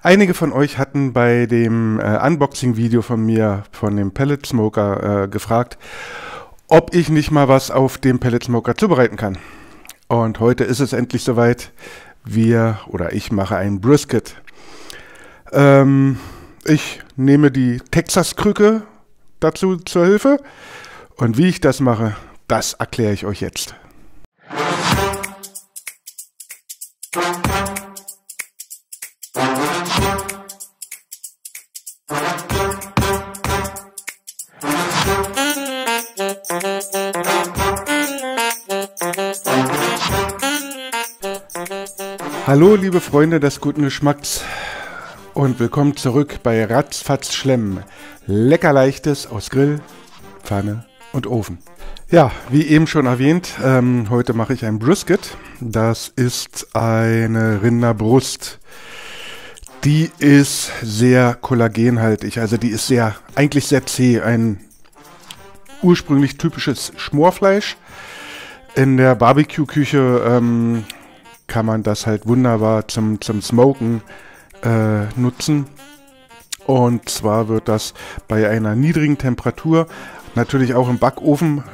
Einige von euch hatten bei dem Unboxing-Video von mir, von dem Pellet Smoker, gefragt, ob ich nicht mal was auf dem Pellet Smoker zubereiten kann. Und heute ist es endlich soweit. Ich mache ein Brisket. Ich nehme die Texas-Krücke dazu zur Hilfe. Und wie ich das mache, das erkläre ich euch jetzt. Hallo liebe Freunde des guten Geschmacks und willkommen zurück bei Ratzfatz Schlemm. Lecker Leichtes aus Grill, Pfanne und Ofen. Ja, wie eben schon erwähnt, heute mache ich ein Brisket. Das ist eine Rinderbrust. Die ist sehr kollagenhaltig, also die ist eigentlich sehr zäh. Ein ursprünglich typisches Schmorfleisch. In der Barbecue-Küche kann man das halt wunderbar zum Smoken nutzen. Und zwar wird das bei einer niedrigen Temperatur, natürlich auch im Backofen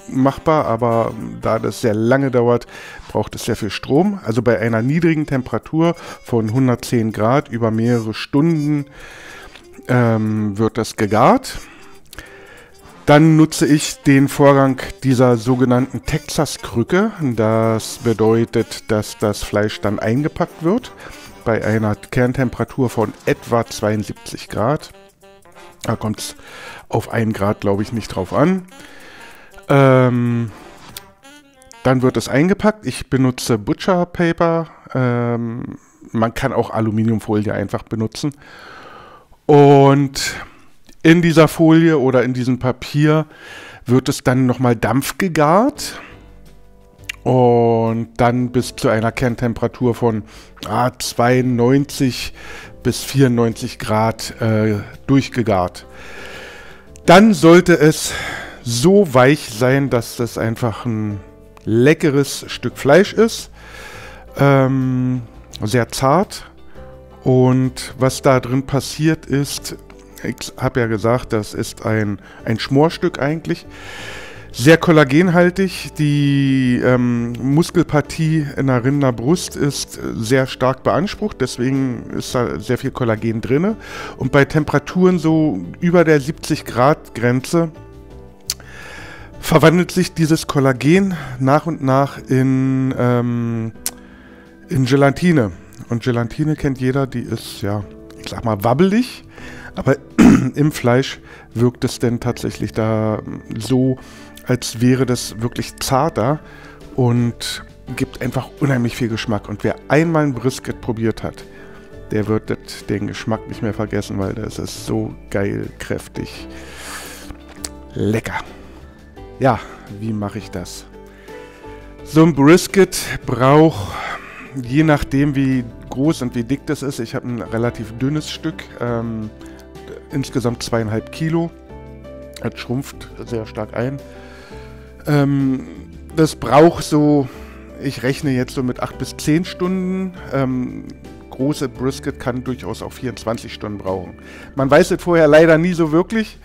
machbar, aber da das sehr lange dauert, braucht es sehr viel Strom. Also bei einer niedrigen Temperatur von 110 Grad über mehrere Stunden wird das gegart. Dann nutze ich den Vorgang dieser sogenannten Texas-Krücke. Das bedeutet, dass das Fleisch dann eingepackt wird bei einer Kerntemperatur von etwa 72 Grad. Da kommt es auf 1 Grad, glaube ich, nicht drauf an. Dann wird es eingepackt. Ich benutze Butcher Paper. Man kann auch Aluminiumfolie einfach benutzen. Und in dieser Folie oder in diesem Papier wird es dann nochmal dampfgegart und dann bis zu einer Kerntemperatur von 92 bis 94 Grad durchgegart. Dann sollte es so weich sein, dass das einfach ein leckeres Stück Fleisch ist, sehr zart. Und was da drin passiert ist, ich habe ja gesagt, das ist ein Schmorstück eigentlich. Sehr kollagenhaltig. Die Muskelpartie in der Rinderbrust ist sehr stark beansprucht, deswegen ist da sehr viel Kollagen drin. Und bei Temperaturen so über der 70 Grad Grenze verwandelt sich dieses Kollagen nach und nach in Gelatine. Und Gelatine kennt jeder, die ist ja, ich sag mal, wabbelig. Aber im Fleisch wirkt es denn tatsächlich da so, als wäre das wirklich zarter und gibt einfach unheimlich viel Geschmack. Und wer einmal ein Brisket probiert hat, der wird den Geschmack nicht mehr vergessen, weil das ist so geil, kräftig, lecker. Ja, wie mache ich das? So ein Brisket braucht, je nachdem wie groß und wie dick das ist, ich habe ein relativ dünnes Stück, insgesamt 2,5 Kilo. Das schrumpft sehr stark ein. Das braucht so, ich rechne jetzt so mit 8 bis 10 Stunden. Große Brisket kann durchaus auch 24 Stunden brauchen. Man weiß es vorher leider nie so wirklich.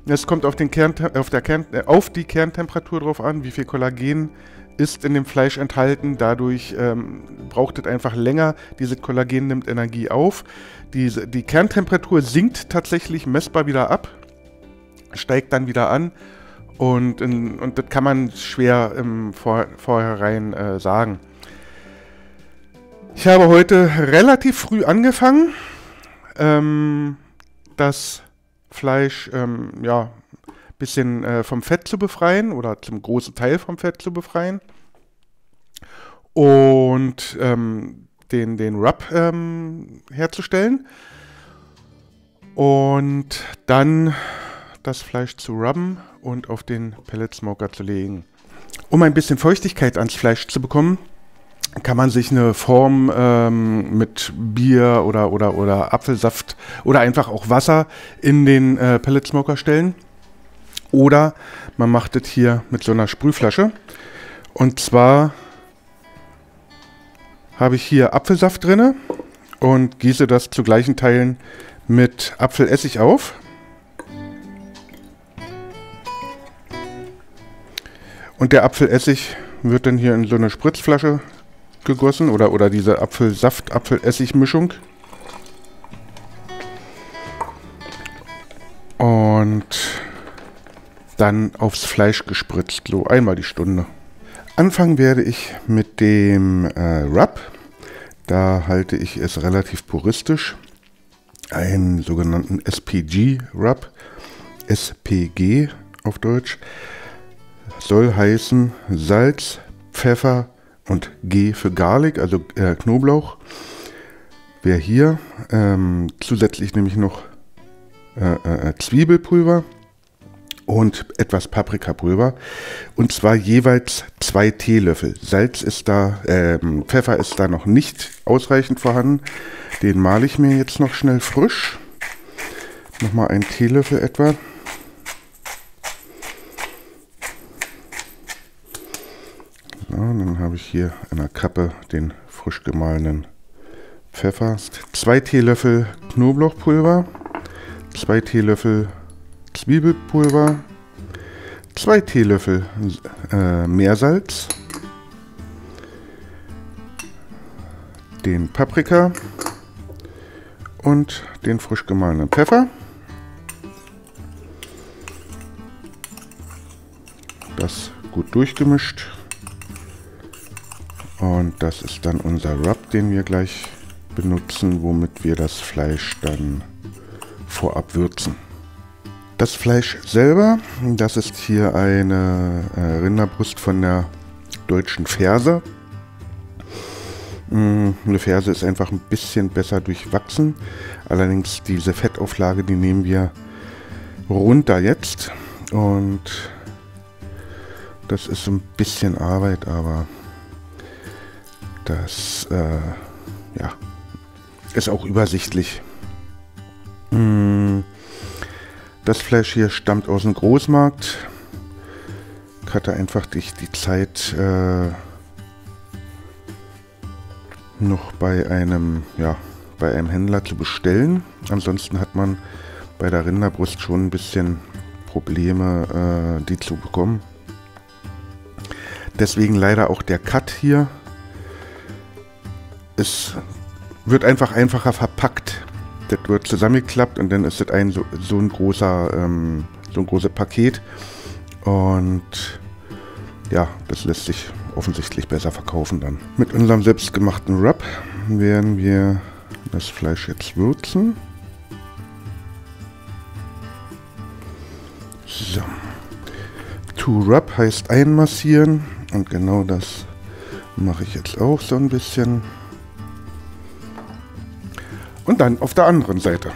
Es kommt auf die Kerntemperatur drauf an, wie viel Kollagen ist in dem Fleisch enthalten. Dadurch braucht es einfach länger. Dieses Kollagen nimmt Energie auf. Die Kerntemperatur sinkt tatsächlich messbar wieder ab, steigt dann wieder an und das kann man schwer im Vorhinein sagen. Ich habe heute relativ früh angefangen, das Fleisch ein bisschen vom Fett zu befreien oder zum großen Teil vom Fett zu befreien und den Rub herzustellen und dann das Fleisch zu rubben und auf den Pellet Smoker zu legen. Um ein bisschen Feuchtigkeit ans Fleisch zu bekommen, kann man sich eine Form mit Bier oder Apfelsaft oder einfach auch Wasser in den Pellet Smoker stellen. Oder man macht es hier mit so einer Sprühflasche. Und zwar habe ich hier Apfelsaft drin und gieße das zu gleichen Teilen mit Apfelessig auf. Und der Apfelessig wird dann hier in so eine Spritzflasche gegossen oder diese Apfelsaft-Apfelessig-Mischung. Und dann aufs Fleisch gespritzt, so einmal die Stunde. Anfangen werde ich mit dem Rub. Da halte ich es relativ puristisch. Einen sogenannten SPG-Rub. SPG auf Deutsch. Soll heißen Salz, Pfeffer und G für Garlic, also Knoblauch. Wäre hier zusätzlich nämlich noch Zwiebelpulver und etwas Paprikapulver. Und zwar jeweils 2 Teelöffel. Salz ist da, Pfeffer ist da noch nicht ausreichend vorhanden. Den male ich mir jetzt noch schnell frisch. Nochmal einen Teelöffel etwa. So, dann habe ich hier in der Kappe den frisch gemahlenen Pfeffer. 2 Teelöffel Knoblauchpulver. 2 Teelöffel Zwiebelpulver, 2 Teelöffel Meersalz, den Paprika und den frisch gemahlenen Pfeffer. Das gut durchgemischt. Und das ist dann unser Rub, den wir gleich benutzen, womit wir das Fleisch dann vorab würzen. Das Fleisch selber, das ist hier eine Rinderbrust von der Deutschen Ferse. Eine Ferse ist einfach ein bisschen besser durchwachsen. Allerdings diese Fettauflage, die nehmen wir runter jetzt. Und das ist so ein bisschen Arbeit, aber das ja, ist auch übersichtlich. Das Fleisch hier stammt aus dem Großmarkt. Ich hatte einfach die Zeit noch bei einem Händler zu bestellen. Ansonsten hat man bei der Rinderbrust schon ein bisschen Probleme, die zu bekommen. Deswegen leider auch der Cut hier. Es wird einfach einfacher verpackt. Das wird zusammengeklappt und dann ist das so ein großes Paket. Und ja, das lässt sich offensichtlich besser verkaufen dann. Mit unserem selbstgemachten Rub werden wir das Fleisch jetzt würzen. So. To rub heißt einmassieren und genau das mache ich jetzt auch so ein bisschen. Und dann auf der anderen Seite.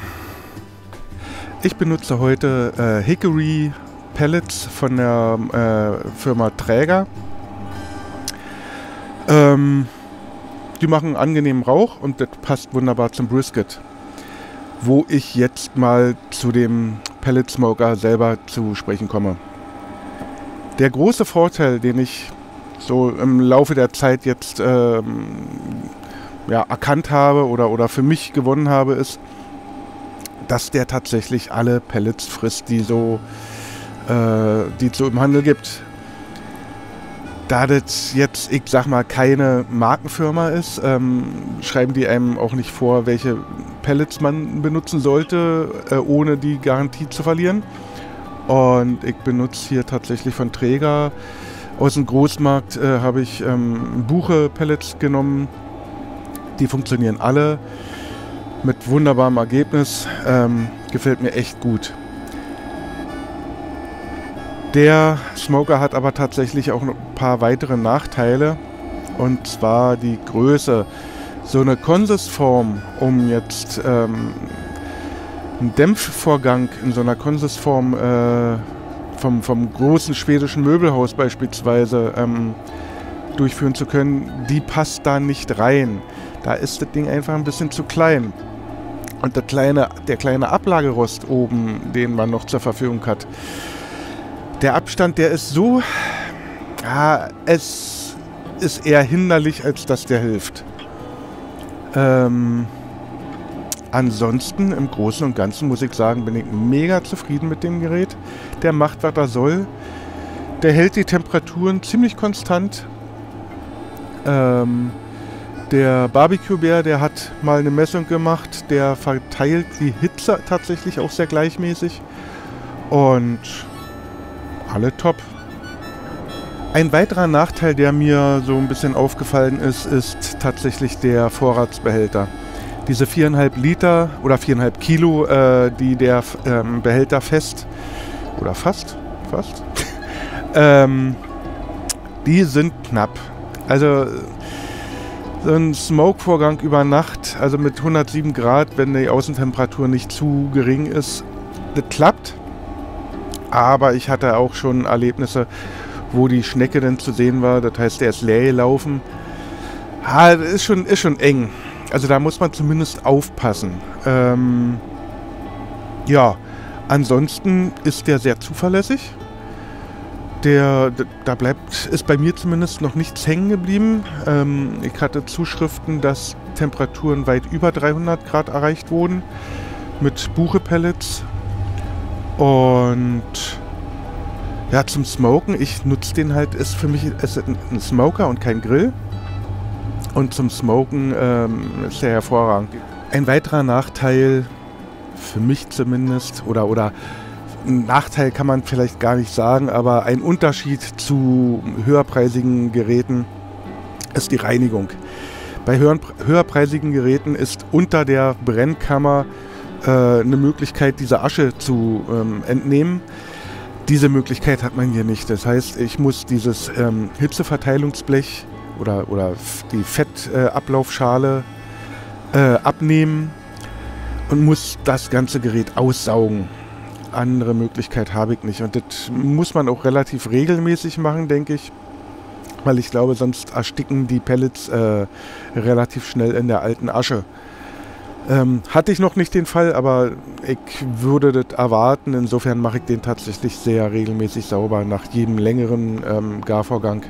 Ich benutze heute Hickory Pellets von der Firma Traeger. Die machen einen angenehmen Rauch und das passt wunderbar zum Brisket. Wo ich jetzt mal zu dem Pellet Smoker selber zu sprechen komme. Der große Vorteil, den ich so im Laufe der Zeit jetzt erkannt habe oder für mich gewonnen habe, ist, dass der tatsächlich alle Pellets frisst, die es so im Handel gibt. Da das jetzt, ich sag mal, keine Markenfirma ist, schreiben die einem auch nicht vor, welche Pellets man benutzen sollte, ohne die Garantie zu verlieren. Und ich benutze hier tatsächlich von Traeger. Aus dem Großmarkt habe ich Buche-Pellets genommen. Die funktionieren alle mit wunderbarem Ergebnis. Gefällt mir echt gut. Der Smoker hat aber tatsächlich auch ein paar weitere Nachteile. Und zwar die Größe. So eine Konsistform, um jetzt einen Dämpfvorgang in so einer Konsistform vom großen schwedischen Möbelhaus beispielsweise durchführen zu können, die passt da nicht rein. Da ist das Ding einfach ein bisschen zu klein. Und der kleine Ablagerost oben, den man noch zur Verfügung hat, der Abstand, der ist so, es ist eher hinderlich, als dass der hilft. ansonsten im Großen und Ganzen muss ich sagen, bin ich mega zufrieden mit dem Gerät. Der macht, was er soll. Der hält die Temperaturen ziemlich konstant. Der Barbecue-Bär, der hat mal eine Messung gemacht. Der verteilt die Hitze tatsächlich auch sehr gleichmäßig. Und alle top. Ein weiterer Nachteil, der mir so ein bisschen aufgefallen ist, ist tatsächlich der Vorratsbehälter. Diese 4,5 Liter oder 4,5 Kilo, die der Behälter fast, die sind knapp. Also so ein Smoke-Vorgang über Nacht, also mit 107 Grad, wenn die Außentemperatur nicht zu gering ist, das klappt. Aber ich hatte auch schon Erlebnisse, wo die Schnecke dann zu sehen war. Das heißt, der ist leer gelaufen. Das ist schon eng. Also da muss man zumindest aufpassen. Ja, ansonsten ist der sehr zuverlässig. Ist bei mir zumindest noch nichts hängen geblieben. Ich hatte Zuschriften, dass Temperaturen weit über 300 Grad erreicht wurden mit Buche-Pellets. Und ja, zum Smoken, ich nutze den halt, für mich ist ein Smoker und kein Grill. Und zum Smoken ist der hervorragend. Ein weiterer Nachteil, für mich zumindest, oder ein Nachteil kann man vielleicht gar nicht sagen, aber ein Unterschied zu höherpreisigen Geräten ist die Reinigung. Bei höherpreisigen Geräten ist unter der Brennkammer eine Möglichkeit, diese Asche zu entnehmen. Diese Möglichkeit hat man hier nicht. Das heißt, ich muss dieses Hitzeverteilungsblech oder die Fettablaufschale abnehmen und muss das ganze Gerät aussaugen. Andere Möglichkeit habe ich nicht. Und das muss man auch relativ regelmäßig machen, denke ich. Weil ich glaube, sonst ersticken die Pellets relativ schnell in der alten Asche. Hatte ich noch nicht den Fall, aber ich würde das erwarten. Insofern mache ich den tatsächlich sehr regelmäßig sauber nach jedem längeren Garvorgang.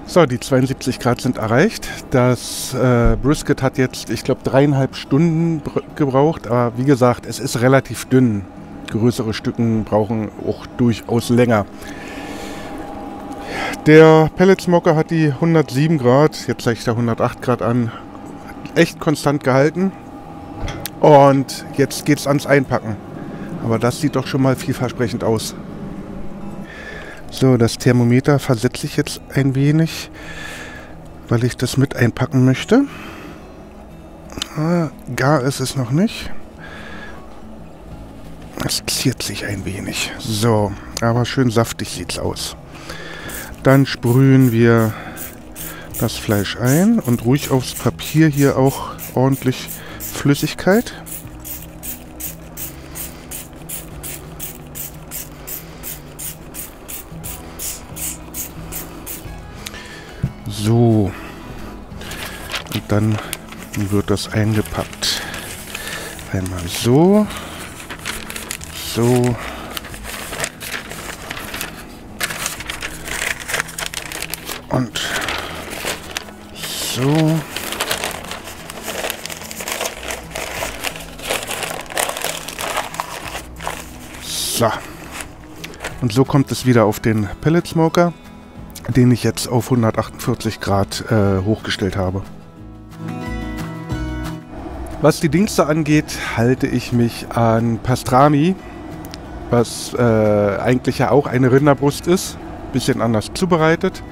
So, die 72 Grad sind erreicht. Das Brisket hat jetzt, ich glaube, 3,5 Stunden gebraucht. Aber wie gesagt, es ist relativ dünn. Größere Stücken brauchen auch durchaus länger. Der Pellet Smoker hat die 107 Grad, jetzt zeige ich da 108 Grad an, echt konstant gehalten. Und jetzt geht es ans Einpacken. Aber das sieht doch schon mal vielversprechend aus. So, das Thermometer versetze ich jetzt ein wenig, weil ich das mit einpacken möchte. Gar ist es noch nicht. Es ziert sich ein wenig. So, aber schön saftig sieht es aus. Dann sprühen wir das Fleisch ein und ruhig aufs Papier hier auch ordentlich Flüssigkeit. So. Und dann wird das eingepackt. Einmal so. So. Und so. So. Und so kommt es wieder auf den Pellet Smoker, den ich jetzt auf 148 Grad hochgestellt habe. Was die Dingste angeht, halte ich mich an Pastrami, was eigentlich ja auch eine Rinderbrust ist, bisschen anders zubereitet.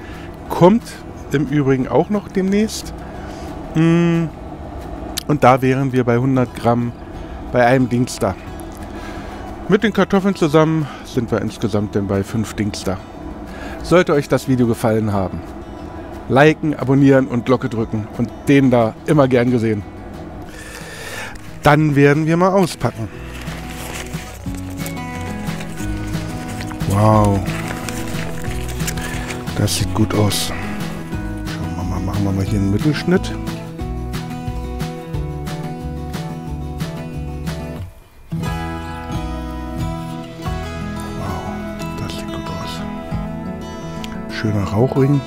Kommt im Übrigen auch noch demnächst. Und da wären wir bei 100 Gramm bei einem Dingster. Mit den Kartoffeln zusammen sind wir insgesamt dann bei 5 Dingster. Sollte euch das Video gefallen haben, liken, abonnieren und Glocke drücken und den da immer gern gesehen. Dann werden wir mal auspacken. Wow. Das sieht gut aus. Schauen wir mal, machen wir mal hier einen Mittelschnitt. Wow, das sieht gut aus. Schöner Rauchring.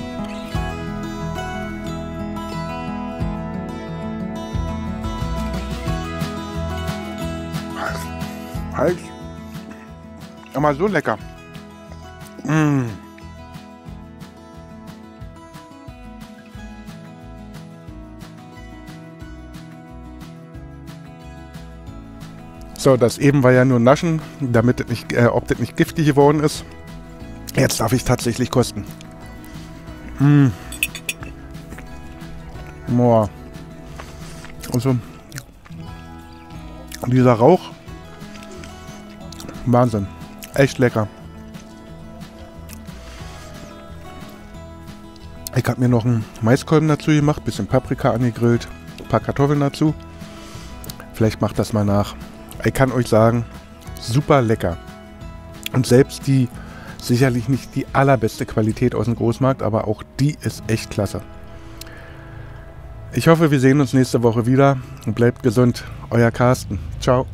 Halt. Aber so lecker. Mm. So, das eben war ja nur Naschen, damit das nicht, ob das nicht giftig geworden ist. Jetzt darf ich tatsächlich kosten. Mm. Boah. Also, dieser Rauch. Wahnsinn. Echt lecker. Ich habe mir noch einen Maiskolben dazu gemacht, bisschen Paprika angegrillt, ein paar Kartoffeln dazu. Vielleicht macht das mal nach. Ich kann euch sagen, super lecker. Und selbst die, sicherlich nicht die allerbeste Qualität aus dem Großmarkt, aber auch die ist echt klasse. Ich hoffe, wir sehen uns nächste Woche wieder und bleibt gesund. Euer Carsten. Ciao.